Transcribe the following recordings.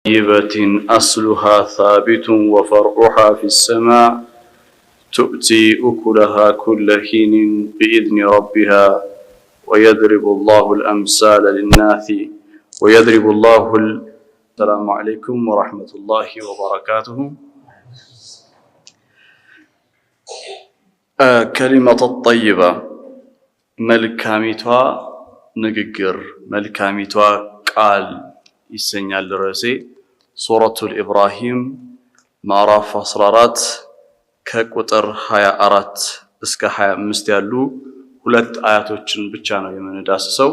طيبة أصلها ثابت وفرعها في السماء تؤتي أكلها كل حين بإذن ربها ويضرب الله الأمثال للناس ويضرب الله السلام عليكم ورحمة الله وبركاته. كلمة الطيبة ملكاميتها نججر ملكاميتها قال ይሰኛል ርዕሴ ሱረቱል ኢብራሂም ማዕራፍ 14 ከቁጥር 24 እስከ 25 ያሉ ሁለት አያቶችን ብቻ ነው የምንዳስሰው።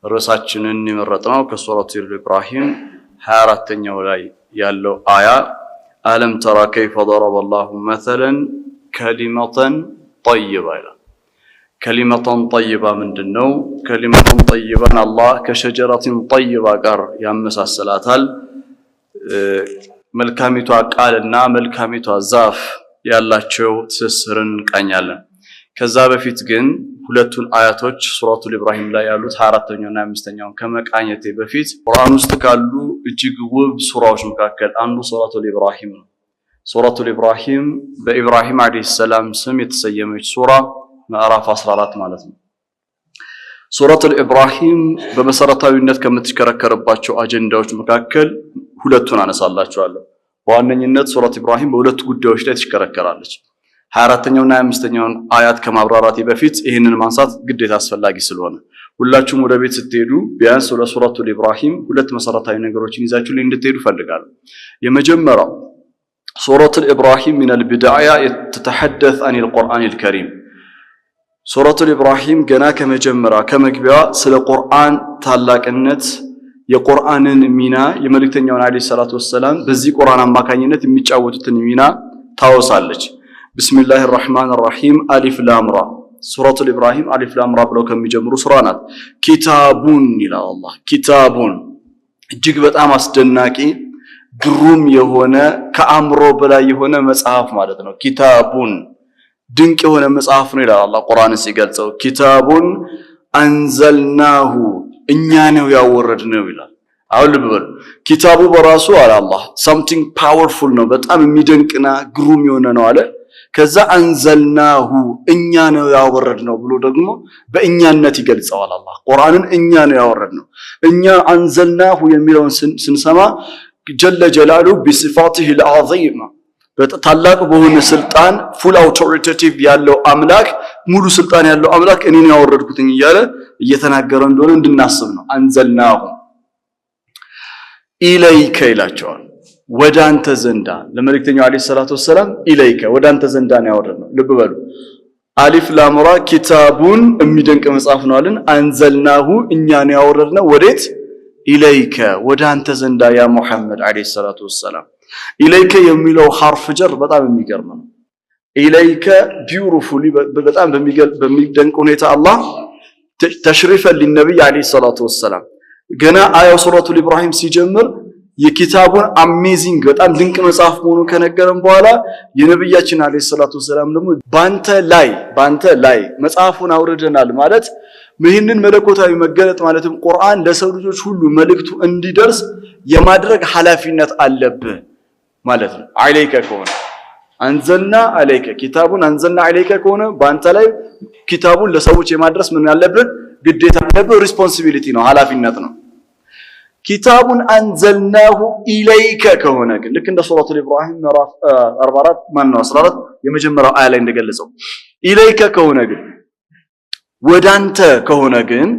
ርዕሳችንን የመረጥነው ከሱረቱል ኢብራሂም 24ኛው ላይ ያለው አያ አለም ተራ ከይፈ ضرب الله مثلا كلمة طيبة ይላል። ከሊመቱን ጠይባ ምንድነው? ከሊመቱን ጠይባን አላህ ከሸጀረቲን ጠይባ ጋር ያመሳሰላታል። መልካሚቷ ቃልና መልካሚቷ ዛፍ ያላቸው ትስስርን እንቃኛለን። ከዛ በፊት ግን ሁለቱን አያቶች ሱረቱል ኢብራሂም ላይ ያሉት 24ኛውና 25ኛውን ከመቃኘቴ በፊት ቁርአን ውስጥ ካሉ እጅግ ውብ ሱራዎች መካከል አንዱ ሱረቱል ኢብራሂም ነው። ሱረቱል ኢብራሂም በኢብራሂም አለይሂ ሰላም ስም የተሰየመች ሱራ ምዕራፍ 14 ማለት ነው። ሱረቱል ኢብራሂም በመሰረታዊነት ከምትከረከርባቸው አጀንዳዎች መካከል ሁለቱን አነሳላችኋለሁ። በዋነኝነት ሱረቱል ኢብራሂም በሁለት ጉዳዮች ላይ ትከረከራለች። 24ኛውና 25ኛውን አያት ከማብራራቴ በፊት ይህንን ማንሳት ግዴታ አስፈላጊ ስለሆነ ሁላችሁም ወደ ቤት ስትሄዱ ቢያንስ ስለ ሱረቱል ኢብራሂም ሁለት መሰረታዊ ነገሮችን ይዛችሁ እንድትሄዱ ፈልጋለሁ። የመጀመሪያው ሱረቱል ኢብራሂም من البداية تتحدث عن القرآن الكريم ሱረቱል ኢብራሂም ገና ከመጀመሪያ ከመግቢያዋ ስለ ቁርአን ታላቅነት የቁርአንን ሚና የመልእክተኛውን አለይሂ ሰላቱ ወሰለም በዚህ ቁርአን አማካኝነት የሚጫወቱትን ሚና ታወሳለች። ቢስሚላሂር ረህማኒር ረሂም አሊፍ ላም ራ ሱረቱል ኢብራሂም አሊፍ ላም ራ ብለው ከሚጀምሩ ሱራ ናት። ኪታቡን ይላል አላህ። ኪታቡን እጅግ በጣም አስደናቂ ግሩም የሆነ ከአእምሮ በላይ የሆነ መጽሐፍ ማለት ነው። ኪታቡን ድንቅ የሆነ መጽሐፍ ነው ይላል አላህ ቁርአንን ሲገልጸው። ኪታቡን አንዘልናሁ እኛ ነው ያወረድነው ይላል። አሁን ልብ በሉ ኪታቡ በራሱ አለ አላህ something powerful ነው፣ በጣም የሚደንቅና ግሩም የሆነ ነው አለ። ከዛ አንዘልናሁ እኛ ነው ያወረድነው ብሎ ደግሞ በእኛነት ይገልጸዋል አላህ ቁርአንን እኛ ነው ያወረድነው። እኛ አንዘልናሁ የሚለውን ስንሰማ ጀለ ጀላሉ بصفاته العظيمة በታላቅ በሆነ ስልጣን ፉል አውቶሪቴቲቭ ያለው አምላክ ሙሉ ስልጣን ያለው አምላክ እኔ ነው ያወረድኩትኝ እያለ እየተናገረ እንደሆነ እንድናስብ ነው። አንዘልናሁ ኢለይከ ይላቸዋል ወደ አንተ ዘንዳ ለመልእክተኛው አለይሂ ሰላቱ ወሰለም ኢለይከ ወደ አንተ ዘንዳ ነው ያወረድነው። ልብ በሉ አሊፍ ላም ራ ኪታቡን የሚደንቅ መጽሐፍ ነው አለን። አንዘልናሁ እኛ ነው ያወረድነው ወዴት? ኢለይከ ወደ አንተ ዘንዳ ያ ሙሐመድ አለይሂ ሰላቱ ወሰለም። ኢለይከ የሚለው ሐርፍ ጀር በጣም የሚገርም ነው። ኢለይከ ቢዩቲፉሊ በጣም በሚደንቅ ሁኔታ አላህ ተሽሪፈን ለነብይ አለይሂ ሰላቱ ወሰለም ገና አያው ሱረቱል ኢብራሂም ሲጀምር የኪታቡን አሜዚንግ በጣም ድንቅ መጽሐፍ መሆኑን ከነገረን በኋላ የነብያችን አለይሂ ሰላቱ ወሰለም ደግሞ ባንተ ላይ መጽሐፉን አውርደናል ማለት ይህንን መለኮታዊ መገለጥ ማለትም ቁርአን ለሰው ልጆች ሁሉ መልእክቱ እንዲደርስ የማድረግ ኃላፊነት አለብህ ማለት ነው። አለይከ ከሆነ አንዘልና አለይከ ኪታቡን አንዘልና አለይከ ከሆነ ባንተ ላይ ኪታቡን ለሰዎች የማድረስ ምን ያለብህ ግዴታ አለብህ፣ ሪስፖንሲቢሊቲ ነው፣ ኃላፊነት ነው። ኪታቡን አንዘልናሁ ኢለይከ ከሆነ ግን ልክ እንደ ሱረቱል ኢብራሂም ምዕራፍ 44 ማነው 14 የመጀመሪያው አያ ላይ እንደገለጸው ኢለይከ ከሆነ ግን ወዳንተ ከሆነ ግን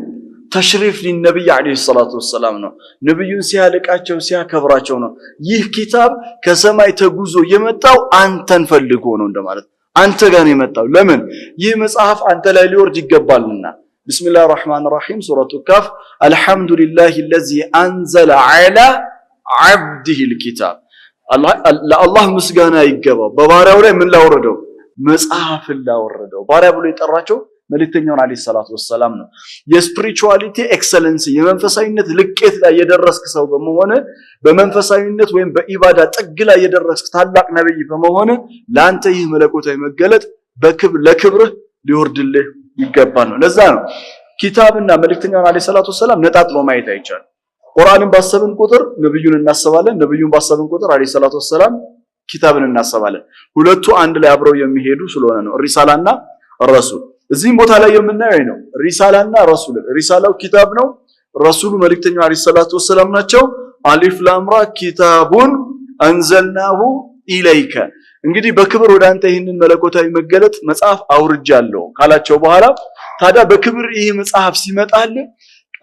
ተሽሪፍ ለነብይ አለይሂ ሰላቱ ወሰለም ነው። ነብዩን ሲያልቃቸው ሲያከብራቸው ነው። ይህ ኪታብ ከሰማይ ተጉዞ የመጣው አንተን ፈልጎ ነው እንደማለት አንተ ጋር ነው የመጣው። ለምን? ይህ መጽሐፍ አንተ ላይ ሊወርድ ይገባልና። ቢስሚላሂር ረህማኒር ረሂም ሱረቱ ካፍ አልሐምዱሊላሂ الذي انزل على عبده الكتاب ለአላህ ምስጋና ይገባው በባሪያው ላይ ምን ላወረደው? መጽሐፍን ላወረደው። ባሪያ ብሎ የጠራቸው መልእክተኛውን አለይሂ ሰላቱ ወሰለም ነው። የስፒሪቹዋሊቲ ኤክሰለንስ የመንፈሳዊነት ልቄት ላይ የደረስክ ሰው በመሆነ በመንፈሳዊነት ወይም በኢባዳ ጥግ ላይ የደረስክ ታላቅ ነብይ በመሆነ ላንተ ይህ መለኮታዊ መገለጥ ለክብርህ ሊወርድልህ ይገባል ነው። ለዛ ነው ኪታብና መልእክተኛውን አለይሂ ሰላቱ ወሰለም ነጣጥሎ ማየት አይቻልም። ቁርአንን ባሰብን ቁጥር ነብዩን እናስባለን፣ ነብዩን ባሰብን ቁጥር አለይሂ ሰላቱ ወሰላም ኪታብን እናስባለን። ሁለቱ አንድ ላይ አብረው የሚሄዱ ስለሆነ ነው ሪሳላና ረሱል። እዚህም ቦታ ላይ የምናየው ነው ሪሳላና ረሱል። ሪሳላው ኪታብ ነው፣ ረሱሉ መልእክተኛው አለይሂ ሰላቱ ወሰላም ናቸው። አሊፍ ላም ራ ኪታቡን አንዘልናሁ ኢለይከ። እንግዲህ በክብር ወደ አንተ ይህንን መለኮታዊ መገለጥ መጽሐፍ አውርጃለሁ ካላቸው በኋላ ታዲያ በክብር ይህ መጽሐፍ ሲመጣል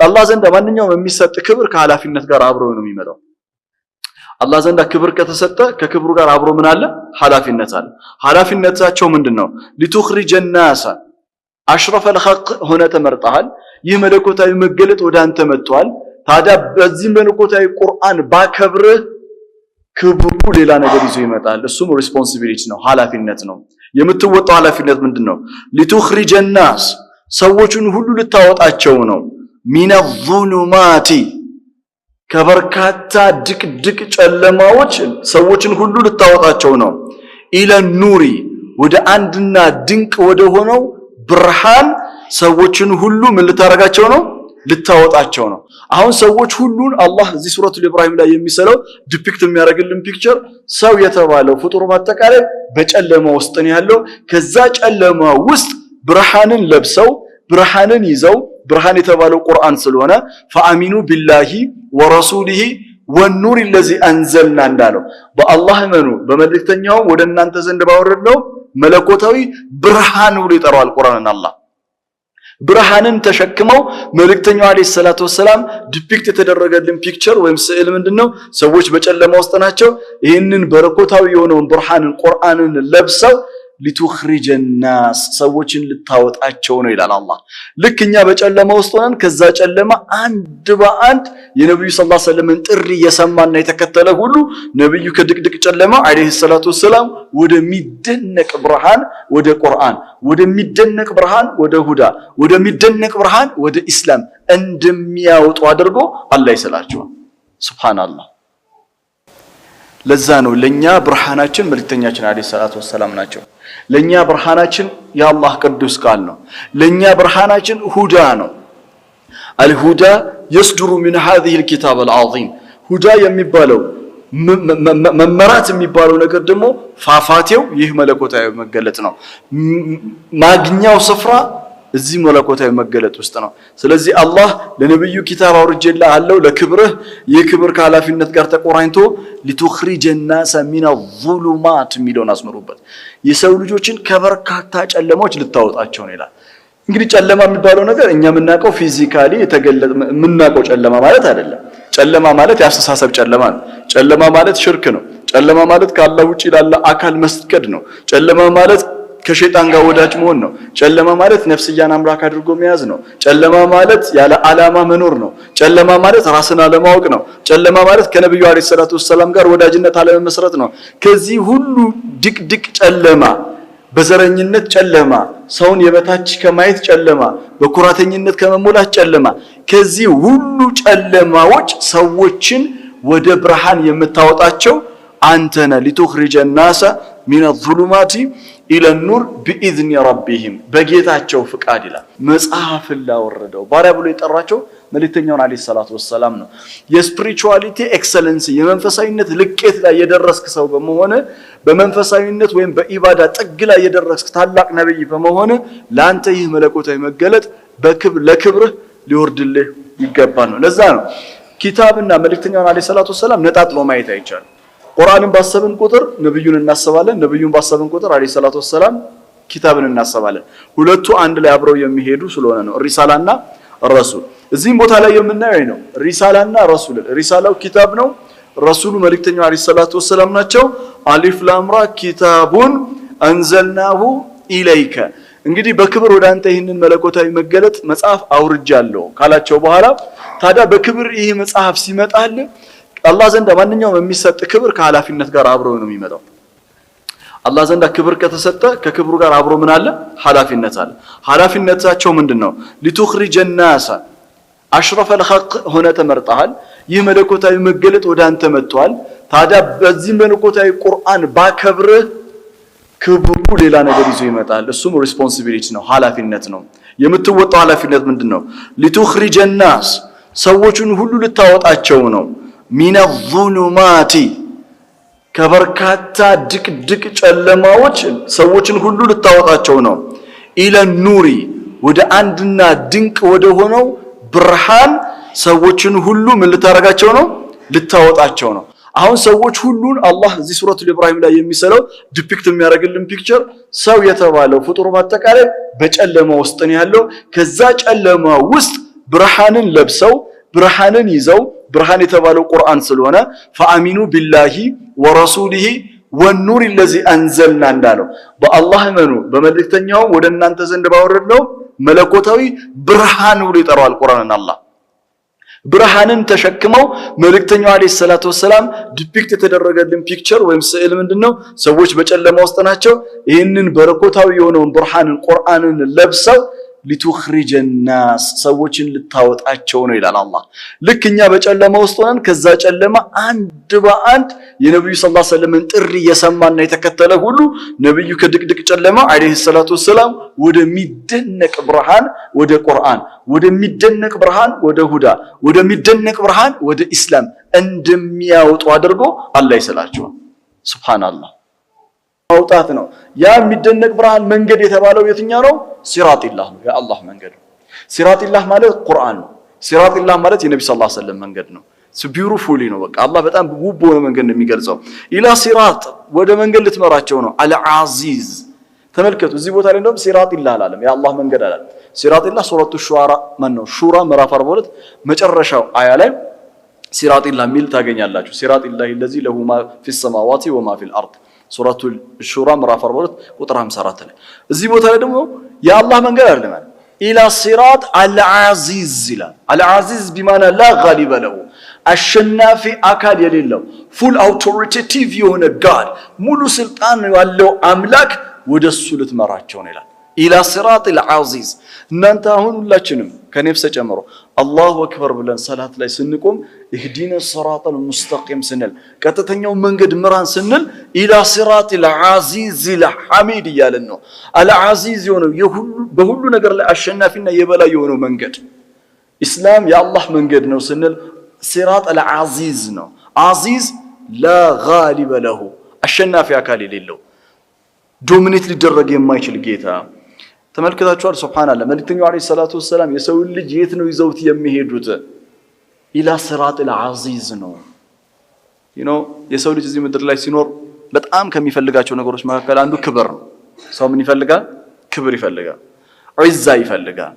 አላህ ዘንድ ማንኛውም የሚሰጥ ክብር ከኃላፊነት ጋር አብሮ ነው የሚመጣው። አላህ ዘንድ ክብር ከተሰጠ ከክብሩ ጋር አብሮ ምን አለ? ኃላፊነት አለ። ኃላፊነታቸው ምንድነው? ሊቱኽሪጀ ናስ አሽረፈል ኸልቅ ሆነ ተመርጠሃል። ይህ መለኮታዊ መገለጥ ወደ አንተ መጥቷል። ታዲያ በዚህ መለኮታዊ ቁርአን ባከብርህ ክብሩ ሌላ ነገር ይዞ ይመጣል። እሱም ሪስፖንሲቢሊቲ ነው፣ ኃላፊነት ነው። የምትወጣው ኃላፊነት ምንድነው? ሊቱኽሪጀ ናስ ሰዎችን ሁሉ ልታወጣቸው ነው። ሚነ ዙሉማቲ ከበርካታ ድቅድቅ ጨለማዎች ሰዎችን ሁሉ ልታወጣቸው ነው። ኢለ ኑሪ ወደ አንድና ድንቅ ወደ ሆነው ብርሃን ሰዎችን ሁሉ ምን ልታረጋቸው ነው? ልታወጣቸው ነው። አሁን ሰዎች ሁሉን አላህ እዚህ ሱረቱል ኢብራሂም ላይ የሚሰለው ዲፒክት የሚያደርግልን ፒክቸር ሰው የተባለው ፍጡር በአጠቃላይ በጨለማ ውስጥ ነው ያለው። ከዛ ጨለማ ውስጥ ብርሃንን ለብሰው ብርሃንን ይዘው ብርሃን የተባለው ቁርአን ስለሆነ ፈአሚኑ ቢላሂ ወረሱሊሂ ወኑር الذي አንዘልና እንዳለው በአላህ እመኑ በመልእክተኛውም ወደ እናንተ ዘንድ ባወረድነው መለኮታዊ ብርሃን ብሎ ይጠራዋል ቁርአንን። አላህ ብርሃንን ተሸክመው መልእክተኛው አለይሂ ሰላቱ ወሰላም ዲፒክት የተደረገልን ፒክቸር ወይም ስዕል ምንድነው? ሰዎች በጨለማ ውስጥ ናቸው። ይህንን በረኮታዊ የሆነውን ብርሃንን ቁርአንን ለብሰው ሊቱኽሪጀ ናስ ሰዎችን ልታወጣቸው ነው ይላል አላህ። ልክ እኛ በጨለማ ውስጥ ሆነን ከዛ ጨለማ አንድ በአንድ የነብዩ ሰለላሁ ዐለይሂ ወሰለም ጥሪ የሰማና የተከተለ ሁሉ ነብዩ ከድቅድቅ ጨለማ አለይሂ ሰላቱ ወሰላም ወደሚደነቅ ብርሃን ወደ ቁርአን፣ ወደሚደነቅ ብርሃን ወደ ሁዳ፣ ወደሚደነቅ ብርሃን ወደ ኢስላም እንደሚያወጡ አድርጎ አላህ ይሰላቸዋል። ሱብሃንአላህ። ለዛ ነው ለኛ ብርሃናችን መልእክተኛችን አለይሂ ሰላቱ ወሰላም ናቸው። ለኛ ብርሃናችን የአላህ ቅዱስ ቃል ነው። ለኛ ብርሃናችን ሁዳ ነው። አልሁዳ يصدر من هذه الكتاب العظيم ሁዳ የሚባለው መመራት የሚባለው ነገር ደግሞ ፋፋቴው ይህ መለኮታዊ መገለጥ ነው። ማግኛው ስፍራ እዚህ መለኮታዊ መገለጥ ውስጥ ነው። ስለዚህ አላህ ለነብዩ ኪታብ አውርጄልሃለሁ ለክብርህ የክብር ከኃላፊነት ጋር ተቆራኝቶ ሊቱኽሪጀ ናስ ሚነ ዙሉማት የሚለውን አስመሩበት። የሰው ልጆችን ከበርካታ ጨለማዎች ልታወጣቸው ነው ይላል። እንግዲህ ጨለማ የሚባለው ነገር እኛ የምናውቀው ፊዚካሊ የተገለጠ የምናውቀው ጨለማ ማለት አይደለም። ጨለማ ማለት ያስተሳሰብ ጨለማ ነው። ጨለማ ማለት ሽርክ ነው። ጨለማ ማለት ከአላህ ውጪ ላለ አካል መስገድ ነው። ጨለማ ማለት ከሸይጣን ጋር ወዳጅ መሆን ነው። ጨለማ ማለት ነፍስያን አምላክ አድርጎ መያዝ ነው። ጨለማ ማለት ያለ ዓላማ መኖር ነው። ጨለማ ማለት ራስን አለማወቅ ነው። ጨለማ ማለት ከነብዩ አለይሂ ሰላቱ ወሰለም ጋር ወዳጅነት አለመመስረት ነው። ከዚህ ሁሉ ድቅድቅ ጨለማ፣ በዘረኝነት ጨለማ፣ ሰውን የበታች ከማየት ጨለማ፣ በኩራተኝነት ከመሞላት ጨለማ፣ ከዚህ ሁሉ ጨለማዎች ሰዎችን ወደ ብርሃን የምታወጣቸው አንተነ ሊቱኽሪጀ ናስ ሚነ ዙሉማቲ ኢለ ኑር ቢኢዝኒ ረቢሂም በጌታቸው ፍቃድ ይላል። መጽሐፍን ላወረደው ባሪያ ብሎ የጠራቸው መልእክተኛውን አለይሂ ሰላቱ ወሰላም ነው። የስፒሪቹዋሊቲ ኤክሰለንስ የመንፈሳዊነት ልቄት ላይ የደረስክ ሰው በመሆነ በመንፈሳዊነት ወይም በኢባዳ ጥግ ላይ የደረስክ ታላቅ ነብይ በመሆነ ላንተ ይህ መለኮታዊ መገለጥ ለክብርህ ሊወርድልህ ይገባል ነው። ለዛ ነው ኪታብና መልእክተኛውን አለይሂ ሰላቱ ወሰላም ነጣጥሎ ማየት አይቻልም። ቁርአንን ባሰብን ቁጥር ነብዩን እናስባለን፣ ነብዩን ባሰብን ቁጥር አለይሂ ሰላቱ ወሰላም ኪታብን እናስባለን። ሁለቱ አንድ ላይ አብረው የሚሄዱ ስለሆነ ነው ሪሳላና ረሱል። እዚህም ቦታ ላይ የምናየው ነው ሪሳላና ረሱል። ሪሳላው ኪታብ ነው፣ ረሱሉ መልእክተኛው አለይሂ ሰላቱ ወሰላም ናቸው። አሊፍ ላም ራ ኪታቡን አንዘልናሁ ኢለይከ። እንግዲህ በክብር ወደ አንተ ይህንን መለኮታዊ መገለጥ መጽሐፍ አውርጃለሁ ካላቸው በኋላ ታዲያ በክብር ይህ መጽሐፍ ሲመጣል አላህ ዘንድ ማንኛውም የሚሰጥ ክብር ከኃላፊነት ጋር አብሮ ነው የሚመጣው። አላህ ዘንድ ክብር ከተሰጠ ከክብሩ ጋር አብሮ ምን አለ? ኃላፊነት አለ። ኃላፊነታቸው ምንድነው? ሊቱኽሪጀ ናስ አሽረፈል ኸልቅ ሆነ ተመርጠሃል። ይህ መለኮታዊ መገለጥ ወደ አንተ መጥቷል። ታዲያ በዚህ መለኮታዊ ቁርአን ባከብርህ ክብሩ ሌላ ነገር ይዞ ይመጣል። እሱም ሪስፖንሲቢሊቲ ነው፣ ኃላፊነት ነው። የምትወጣው ኃላፊነት ምንድነው? ሊቱኽሪጀ ናስ ሰዎችን ሁሉ ልታወጣቸው ነው። ሚነ ዙሉማቲ ከበርካታ ድቅድቅ ጨለማዎች ሰዎችን ሁሉ ልታወጣቸው ነው። ኢለ ኑሪ ወደ አንድና ድንቅ ወደ ሆነው ብርሃን ሰዎችን ሁሉ ምን ልታረጋቸው ነው? ልታወጣቸው ነው። አሁን ሰዎች ሁሉን አላህ እዚህ ሱረቱል ኢብራሂም ላይ የሚሰለው ዲፒክት የሚያደርግልን ፒክቸር ሰው የተባለው ፍጡር በአጠቃላይ በጨለማ ውስጥ ነው ያለው። ከዛ ጨለማ ውስጥ ብርሃንን ለብሰው ብርሃንን ይዘው ብርሃን የተባለው ቁርአን ስለሆነ ፈአሚኑ ቢላሂ ወረሱሊሂ ወኑር الذي አንዘልና እንዳለው በአላህ እመኑ በመልእክተኛው ወደ እናንተ ዘንድ ባወረድነው መለኮታዊ ብርሃን ብሎ ይጠራዋል ቁርአንን። አላህ ብርሃንን ተሸክመው መልእክተኛው አለይሂ ሰላቱ ወሰለም ዲፒክት የተደረገልን ፒክቸር ወይም ስዕል ምንድነው? ሰዎች በጨለማ ውስጥ ናቸው። ይህንን በረኮታዊ የሆነውን ብርሃንን ቁርአንን ለብሰው ሊቱኽሪጀ الناس ሰዎችን ልታወጣቸው ነው ይላል አላህ። ልክ እኛ በጨለማ ውስጥ ሆነን ከዛ ጨለማ አንድ በአንድ የነብዩ ሰለላሁ ዐለይሂ ወሰለም ጥሪ የሰማና የተከተለ ሁሉ ነብዩ ከድቅድቅ ጨለማ አለይሂ ሰላቱ ወሰለም ወደሚደነቅ ብርሃን ወደ ቁርአን፣ ወደሚደነቅ ብርሃን ወደ ሁዳ፣ ወደሚደነቅ ብርሃን ወደ ኢስላም እንደሚያወጡ አድርጎ አላህ ይሰላቸዋል። ሱብሃንአላህ ማውጣት ነው። ያ የሚደነቅ ብርሃን መንገድ የተባለው የትኛው ነው? ሲራጢላህ ነው፣ የአላህ መንገድ ነው። ሲራጢላህ ማለት ቁርአን ነው። ሲራጢላህ ማለት የነብዩ ሰለላሁ ዐለይሂ ወሰለም መንገድ ነው። ቢዩቲፉሊ ነው። በቃ አላህ በጣም ውብ በሆነ መንገድ ነው የሚገልጸው። ኢላ ሲራጥ ወደ መንገድ ልትመራቸው ነው። አልዓዚዝ ተመልከቱ፣ እዚህ ቦታ ላይ እንደውም ሲራጢላህ አላለም፣ የአላህ መንገድ አላለም። ሲራጢላህ ሱረቱ ሹራ ነው፣ ሹራ ምዕራፍ 42 መጨረሻው አያ ላይ ሲራጢላህ ሚል ታገኛላችሁ። ሲራጢላህ الذي له ما في السماوات وما في الارض ሱረቱል ሹራ ምዕራፍ 42 ቁጥር 54 ላይ እዚህ ቦታ ላይ ደግሞ የአላህ መንገድ አይደለም፣ ኢላ ሲራጥ አልዓዚዝ ይላል። አልዓዚዝ ቢማና ላ ጋሊበ ለሁ አሸናፊ አካል የሌለው ፉል አውቶሪቴቲቭ የሆነ ጋድ ሙሉ ስልጣን ያለው አምላክ ወደሱ ልትመራቸው ነው ይላል። ኢላ ሲራጥ አልዓዚዝ። እናንተ አሁን ሁላችንም ከነፍስ ጨምሮ አላሁ አክበር ብለን ሰላት ላይ ስንቆም እህዲነ ሲራጠል ሙስተቂም ስንል ቀጥተኛው መንገድ ምራን ስንል ኢላ ሲራጢል አዚዚል ሐሚድ እያለን ነው። አልዓዚዝ የሆነው በሁሉ ነገር ላይ አሸናፊና የበላይ የሆነው መንገድ ኢስላም የአላህ መንገድ ነው ስንል ሲራጥ አልዓዚዝ ነው። አዚዝ ላ ጋሊበ ለሁ አሸናፊ አካል የሌለው ዶሚኔት ሊደረግ የማይችል ጌታ። ተመልክታችኋል። ሱብሃንአላህ መልእክተኛው አለይሂ ሰላቱ ወሰለም የሰው ልጅ የት ነው ይዘውት የሚሄዱት? ኢላ ሲራጢል አዚዝ ነው። የሰው ልጅ እዚህ ምድር ላይ ሲኖር በጣም ከሚፈልጋቸው ነገሮች መካከል አንዱ ክብር ነው። ሰው ምን ይፈልጋል? ክብር ይፈልጋል፣ ዒዛ ይፈልጋል።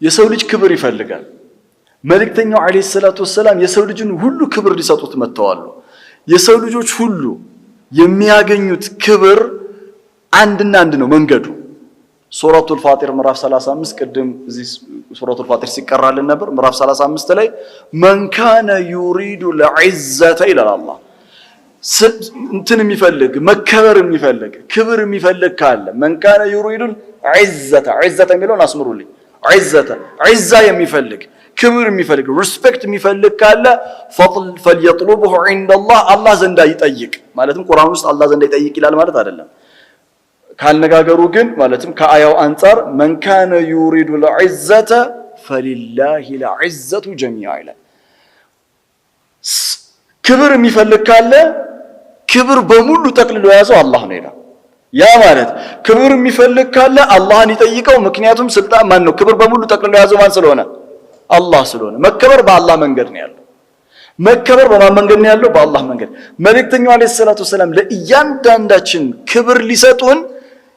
የሰው ልጅ ክብር ይፈልጋል። መልእክተኛው አለይሂ ሰላቱ ወሰለም የሰው ልጅን ሁሉ ክብር ሊሰጡት መጥተዋል። የሰው ልጆች ሁሉ የሚያገኙት ክብር አንድና አንድ ነው መንገዱ። ሱረቱል ፋጢር ምዕራፍ 35 ቅድም እዚህ ሱረቱል ፋጢር ሲቀራልን ነበር። ምዕራፍ 35 ላይ መን ካነ ዩሪዱ ለዒዘተ ይላል አላህ። እንትን የሚፈልግ መከበር የሚፈልግ ክብር የሚፈልግ ካለ መን ካነ ዩሪዱ ዒዘተ፣ ዒዘተ የሚለውን አስምሩልኝ። ዒዘተ ዒዛ የሚፈልግ ክብር የሚፈልግ ሪስፔክት የሚፈልግ ካለ ፈልየጥሉብሁ ዒንደላህ አላህ ዘንዳ ይጠይቅ። ማለትም ቁርአን ውስጥ አላህ ዘንዳ ይጠይቅ ይላል ማለት አይደለም። ካልነጋገሩ ግን ማለትም ከአያው አንፃር መን ካነ ዩሪዱ ለዒዘተ ፈሊላሂ ለዒዘቱ ጀሚዓ ይላል። ክብር የሚፈልግ ካለ ክብር በሙሉ ጠቅልሎ የያዘው አላህ ነው ይላል። ያ ማለት ክብር የሚፈልግ ካለ አላህን ይጠይቀው። ምክንያቱም ስልጣን ማን ነው? ክብር በሙሉ ጠቅልሎ የያዘው ማን ስለሆነ? አላህ ስለሆነ። መከበር በአላህ መንገድ ነው ያለው። መከበር በማን መንገድ ነው ያለው? በአላህ መንገድ። መልእክተኛው አለይሂ ሰላቱ ወሰለም ለእያንዳንዳችን ክብር ሊሰጡን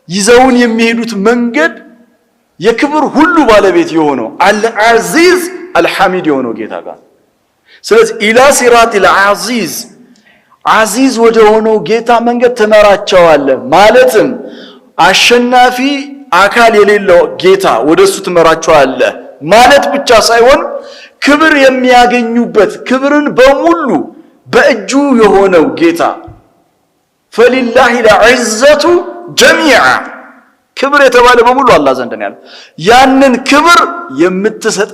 ይዘውን የሚሄዱት መንገድ የክብር ሁሉ ባለቤት የሆነው አልዓዚዝ አልሐሚድ የሆነው ጌታ ጋር። ስለዚህ ኢላ ሲራጢል አዚዝ አዚዝ ወደ ሆነው ጌታ መንገድ ትመራቸዋለህ። ማለትም አሸናፊ አካል የሌለው ጌታ ወደሱ ትመራቸዋለህ ማለት ብቻ ሳይሆን ክብር የሚያገኙበት ክብርን በሙሉ በእጁ የሆነው ጌታ ፈሊላሂ ለዒዘቱ ጀሚዓ ክብር የተባለ በሙሉ አላህ ዘንድ ነው ያለው። ያንን ክብር የምትሰጥ